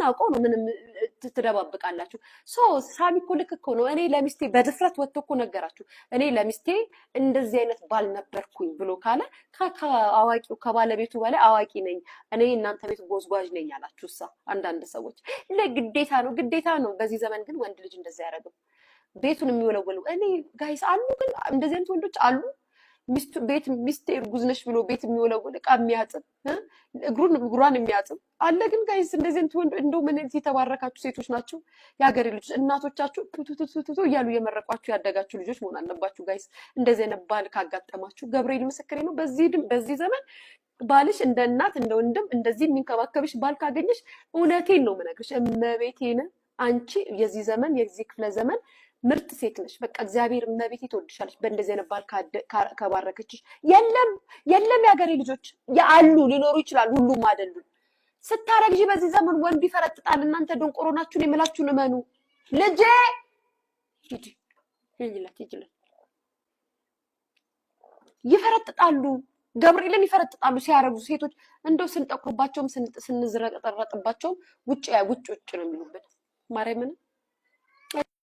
ስለምናውቀው ነው ምንም ትደባብቃላችሁ ሳሚ እኮ ልክ እኮ ነው እኔ ለሚስቴ በድፍረት ወጥቶ እኮ ነገራችሁ እኔ ለሚስቴ እንደዚህ አይነት ባል ነበርኩኝ ብሎ ካለ ከአዋቂው ከባለቤቱ በላይ አዋቂ ነኝ እኔ እናንተ ቤት ጎዝጓዥ ነኝ አላችሁሳ አንዳንድ ሰዎች ግዴታ ነው በዚህ ዘመን ግን ወንድ ልጅ እንደዛ ያደርገው ቤቱን የሚወለወሉ እኔ ጋይስ አሉ ግን እንደዚህ አይነት ወንዶች አሉ ሚስቴ እርጉዝ ነሽ ብሎ ቤት የሚወለወል ዕቃ የሚያጥብ እግሯን የሚያጥብ አለ ግን ጋይስ እንደዚህ አይነት ወንድ እንደው ምን የተባረካችሁ ሴቶች ናቸው የሀገሬ ልጆች እናቶቻችሁ ቱቱቱቱ እያሉ የመረቋችሁ ያደጋችሁ ልጆች መሆን አለባችሁ ጋይስ እንደዚህ አይነት ባል ካጋጠማችሁ ገብርኤል ምስክሬ ነው በዚህ ዘመን ባልሽ እንደ እናት እንደ ወንድም እንደዚህ የሚንከባከብሽ ባል ካገኘሽ እውነቴን ነው የምነግርሽ እመቤቴን አንቺ የዚህ ዘመን የዚህ ክፍለ ዘመን ምርጥ ሴት ነሽ በቃ እግዚአብሔር እመቤቴ ትወድሻለሽ በእንደዚህ አይነት ባል ከባረከችሽ የለም ያገሬ ልጆች ያሉ ሊኖሩ ይችላል ሁሉም አይደሉም ስታረግጂ በዚህ ዘመን ወንድ ይፈረጥጣል እናንተ ደንቆሮ ናችሁን የምላችሁን እመኑ ልጄ ይጅላት ይፈረጥጣሉ ገብርኤልን ይፈረጥጣሉ ሲያረጉ ሴቶች እንደው ስንጠቁባቸውም ስንዝረጠረጥባቸው ውጭ ነው የሚሉበት ማርያምን